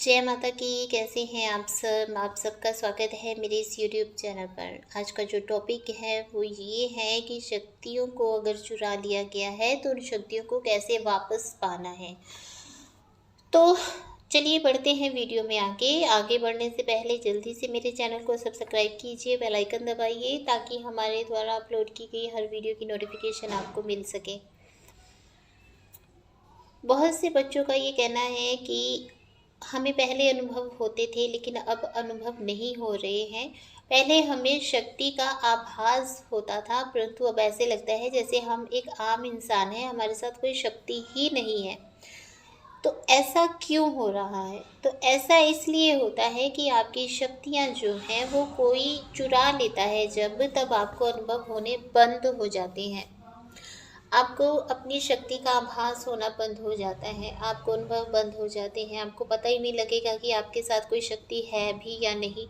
जय माता की। कैसे हैं आप सब? आप सबका स्वागत है मेरे इस यूट्यूब चैनल पर। आज का जो टॉपिक है वो ये है कि शक्तियों को अगर चुरा लिया गया है तो उन शक्तियों को कैसे वापस पाना है। तो चलिए बढ़ते हैं वीडियो में आगे बढ़ने से पहले जल्दी से मेरे चैनल को सब्सक्राइब कीजिए, बेल आइकन दबाइए ताकि हमारे द्वारा अपलोड की गई हर वीडियो की नोटिफिकेशन आपको मिल सके। बहुत से बच्चों का ये कहना है कि हमें पहले अनुभव होते थे लेकिन अब अनुभव नहीं हो रहे हैं। पहले हमें शक्ति का आभास होता था परंतु अब ऐसे लगता है जैसे हम एक आम इंसान हैं, हमारे साथ कोई शक्ति ही नहीं है। तो ऐसा क्यों हो रहा है? तो ऐसा इसलिए होता है कि आपकी शक्तियाँ जो हैं वो कोई चुरा लेता है तब आपको अनुभव होने बंद हो जाते हैं। आपको अपनी शक्ति का आभास होना बंद हो जाता है, आपको अनुभव बंद हो जाते हैं, आपको पता ही नहीं लगेगा कि आपके साथ कोई शक्ति है भी या नहीं।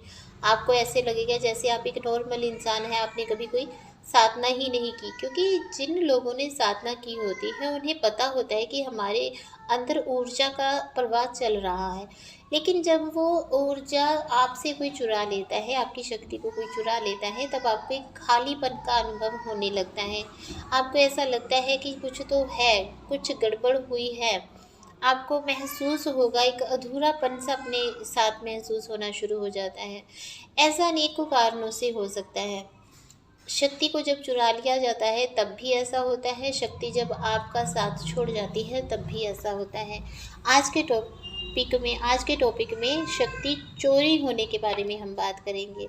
आपको ऐसे लगेगा जैसे आप एक नॉर्मल इंसान हैं, आपने कभी कोई साधना ही नहीं की। क्योंकि जिन लोगों ने साधना की होती है उन्हें पता होता है कि हमारे अंदर ऊर्जा का प्रवाह चल रहा है। लेकिन जब वो ऊर्जा आपसे कोई चुरा लेता है, आपकी शक्ति को कोई चुरा लेता है, तब आपको एक खालीपन का अनुभव होने लगता है। आपको ऐसा लगता है कि कुछ तो है, कुछ गड़बड़ हुई है। आपको महसूस होगा, एक अधूरापन सा अपने साथ महसूस होना शुरू हो जाता है। ऐसा अनेकों कारणों से हो सकता है। शक्ति को जब चुरा लिया जाता है तब भी ऐसा होता है, शक्ति जब आपका साथ छोड़ जाती है तब भी ऐसा होता है। आज के टॉपिक में शक्ति चोरी होने के बारे में हम बात करेंगे।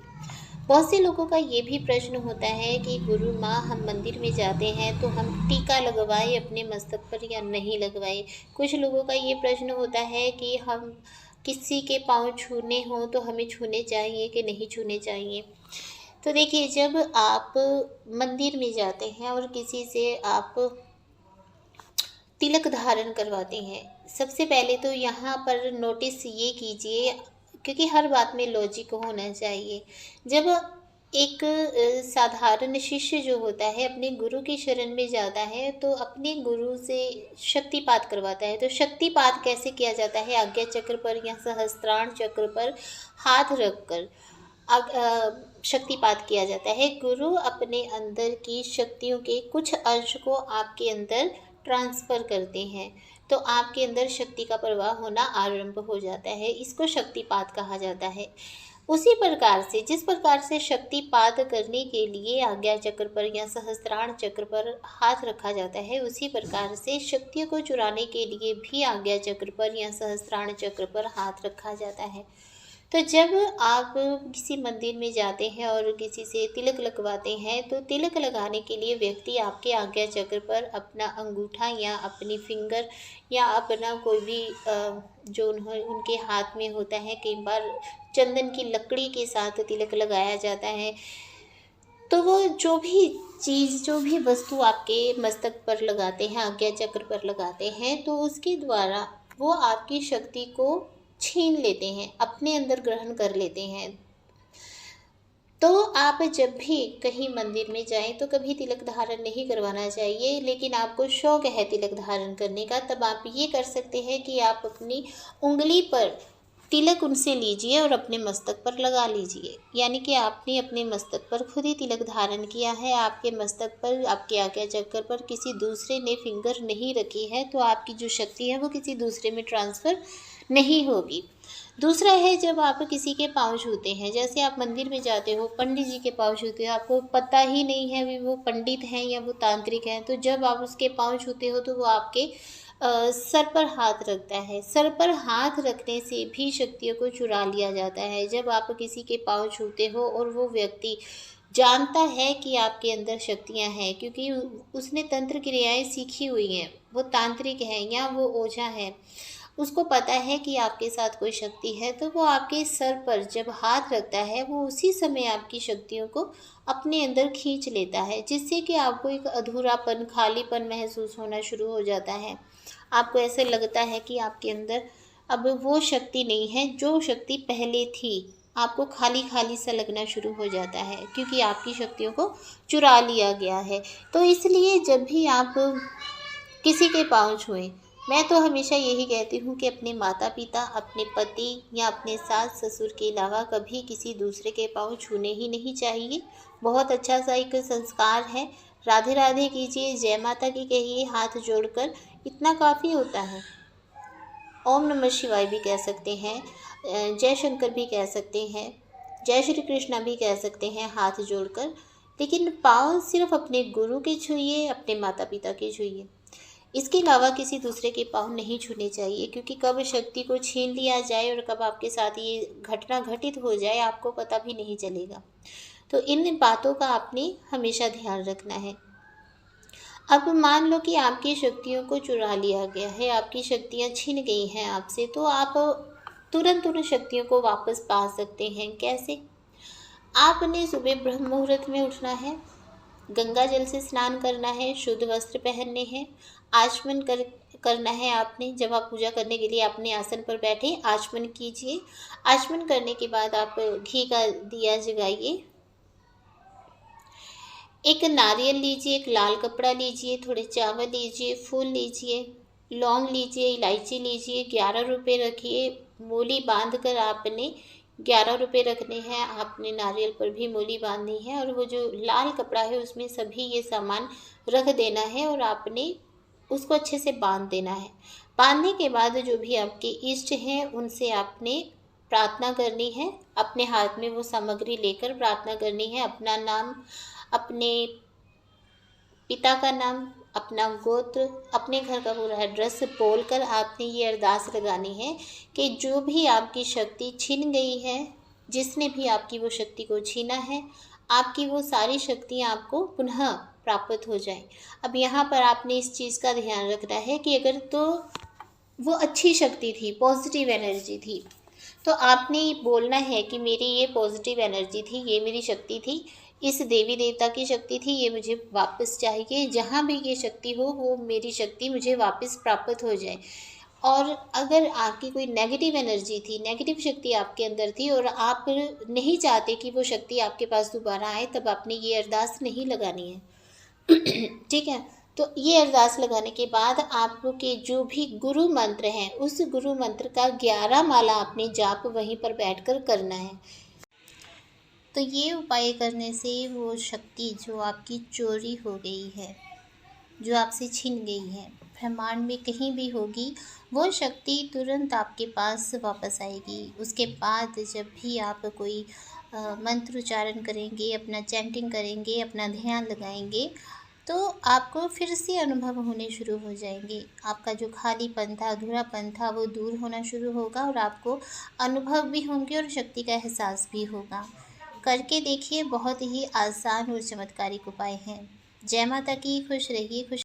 बहुत से लोगों का ये भी प्रश्न होता है कि गुरु माँ, हम मंदिर में जाते हैं तो हम टीका लगवाएं अपने मस्तक पर या नहीं लगवाएं। कुछ लोगों का ये प्रश्न होता है कि हम किसी के पाँव छूने हों तो हमें छूने चाहिए कि नहीं छूने चाहिए। तो देखिए, जब आप मंदिर में जाते हैं और किसी से आप तिलक धारण करवाते हैं, सबसे पहले तो यहाँ पर नोटिस ये कीजिए, क्योंकि हर बात में लॉजिक होना चाहिए। जब एक साधारण शिष्य जो होता है अपने गुरु की शरण में जाता है तो अपने गुरु से शक्तिपात करवाता है। तो शक्तिपात कैसे किया जाता है? आज्ञा चक्र पर या सहस्त्राण चक्र पर हाथ रखकर शक्तिपात किया जाता है। गुरु अपने अंदर की शक्तियों के कुछ अंश को आपके अंदर ट्रांसफ़र करते हैं तो आपके अंदर शक्ति का प्रवाह होना आरंभ हो जाता है। इसको शक्तिपात कहा जाता है। उसी प्रकार से जिस प्रकार से शक्तिपात करने के लिए आज्ञा चक्र पर या सहस्त्राण चक्र पर हाथ रखा जाता है, उसी प्रकार से शक्तियों को चुराने के लिए भी आज्ञा चक्र पर या सहस्त्राण चक्र पर हाथ रखा जाता है। तो जब आप किसी मंदिर में जाते हैं और किसी से तिलक लगवाते हैं तो तिलक लगाने के लिए व्यक्ति आपके आज्ञा चक्र पर अपना अंगूठा या अपनी फिंगर या अपना कोई भी जो उनके हाथ में होता है, कई बार चंदन की लकड़ी के साथ तिलक लगाया जाता है। तो वो जो भी वस्तु आपके मस्तक पर लगाते हैं, आज्ञा चक्र पर लगाते हैं, तो उसके द्वारा वो आपकी शक्ति को छीन लेते हैं, अपने अंदर ग्रहण कर लेते हैं। तो आप जब भी कहीं मंदिर में जाएं तो कभी तिलक धारण नहीं करवाना चाहिए। लेकिन आपको शौक है तिलक धारण करने का, तब आप ये कर सकते हैं कि आप अपनी उंगली पर तिलक उनसे लीजिए और अपने मस्तक पर लगा लीजिए। यानी कि आपने अपने मस्तक पर खुद ही तिलक धारण किया है, आपके मस्तक पर, आपके आज्ञा चक्र पर किसी दूसरे ने फिंगर नहीं रखी है, तो आपकी जो शक्ति है वो किसी दूसरे में ट्रांसफ़र नहीं होगी। दूसरा है, जब आप किसी के पाँव छूते हैं, जैसे आप मंदिर में जाते हो, पंडित जी के पाँव छूते हो, आपको पता ही नहीं है भी वो पंडित हैं या वो तांत्रिक हैं, तो जब आप उसके पाँव छूते हो तो वो आपके सर पर हाथ रखता है। सर पर हाथ रखने से भी शक्तियों को चुरा लिया जाता है। जब आप किसी के पाँव छूते हो और वो व्यक्ति जानता है कि आपके अंदर शक्तियाँ हैं, क्योंकि उसने तंत्र क्रियाएं सीखी हुई हैं, वो तांत्रिक है या वो ओझा है, उसको पता है कि आपके साथ कोई शक्ति है, तो वो आपके सर पर जब हाथ रखता है वो उसी समय आपकी शक्तियों को अपने अंदर खींच लेता है, जिससे कि आपको एक अधूरापन, खालीपन महसूस होना शुरू हो जाता है। आपको ऐसे लगता है कि आपके अंदर अब वो शक्ति नहीं है जो शक्ति पहले थी। आपको खाली खाली सा लगना शुरू हो जाता है क्योंकि आपकी शक्तियों को चुरा लिया गया है। तो इसलिए जब भी आप किसी के पाँव छुएं मैं तो हमेशा यही कहती हूँ कि अपने माता पिता, अपने पति या अपने सास ससुर के अलावा कभी किसी दूसरे के पाँव छूने ही नहीं चाहिए। बहुत अच्छा सा एक संस्कार है। राधे राधे कीजिए, जय माता की कहिए हाथ जोड़कर, इतना काफ़ी होता है। ओम नमः शिवाय भी कह सकते हैं, जय शंकर भी कह सकते हैं, जय श्री कृष्णा भी कह सकते हैं हाथ जोड़कर। लेकिन पाँव सिर्फ अपने गुरु के छूइए, अपने माता पिता के छूइए। इसके अलावा किसी दूसरे के पाँव नहीं छूने चाहिए, क्योंकि कब शक्ति को छीन लिया जाए और कब आपके साथ ये घटना घटित हो जाए आपको पता भी नहीं चलेगा। तो इन बातों का आपने हमेशा ध्यान रखना है। अब मान लो कि आपकी शक्तियों को चुरा लिया गया है, आपकी शक्तियाँ छिन गई हैं आपसे, तो आप तुरंत उन शक्तियों को वापस पा सकते हैं। कैसे? आपने सुबह ब्रह्म मुहूर्त में उठना है, गंगा जल से स्नान करना है, शुद्ध वस्त्र पहनने हैं, आचमन करना है आपने। जब आप पूजा करने के लिए अपने आसन पर बैठे आचमन कीजिए। आचमन करने के बाद आप घी का दिया जगाइए। एक नारियल लीजिए, एक लाल कपड़ा लीजिए, थोड़े चावल लीजिए, फूल लीजिए, लौंग लीजिए, इलायची लीजिए, 11 रुपये रखिए। मूली बांध कर आपने 11 रुपये रखने हैं। आपने नारियल पर भी मूली बांधनी है और वो जो लाल कपड़ा है उसमें सभी ये सामान रख देना है और आपने उसको अच्छे से बांध देना है। बांधने के बाद जो भी आपके इष्ट हैं उनसे आपने प्रार्थना करनी है। अपने हाथ में वो सामग्री लेकर प्रार्थना करनी है। अपना नाम, अपने पिता का नाम, अपना गोत्र, अपने घर का पूरा एड्रेस बोलकर आपने ये अरदास लगानी है कि जो भी आपकी शक्ति छिन गई है, जिसने भी आपकी वो शक्ति को छीना है, आपकी वो सारी शक्तियाँ आपको पुनः प्राप्त हो जाएं। अब यहाँ पर आपने इस चीज़ का ध्यान रखना है कि अगर तो वो अच्छी शक्ति थी, पॉजिटिव एनर्जी थी, तो आपने बोलना है कि मेरी ये पॉजिटिव एनर्जी थी, ये मेरी शक्ति थी, इस देवी देवता की शक्ति थी, ये मुझे वापस चाहिए। जहाँ भी ये शक्ति हो वो मेरी शक्ति मुझे वापस प्राप्त हो जाए। और अगर आपकी कोई नेगेटिव एनर्जी थी, नेगेटिव शक्ति आपके अंदर थी और आप नहीं चाहते कि वो शक्ति आपके पास दोबारा आए, तब आपने ये अरदास नहीं लगानी है। ठीक है? तो ये अरदास लगाने के बाद आपके जो भी गुरु मंत्र हैं उस गुरु मंत्र का 11 माला आपने जाप वहीं पर बैठकर करना है। तो ये उपाय करने से वो शक्ति जो आपकी चोरी हो गई है, जो आपसे छिन गई है, ब्रह्मांड में कहीं भी होगी, वो शक्ति तुरंत आपके पास वापस आएगी। उसके बाद जब भी आप कोई मंत्र उच्चारण करेंगे, अपना चैंटिंग करेंगे, अपना ध्यान लगाएंगे, तो आपको फिर से अनुभव होने शुरू हो जाएंगे। आपका जो खालीपन था, अधूरापन था, वो दूर होना शुरू होगा और आपको अनुभव भी होंगे और शक्ति का एहसास भी होगा। करके देखिए, बहुत ही आसान और चमत्कारिक उपाय हैं। जय माता की। खुश रहिए, खुश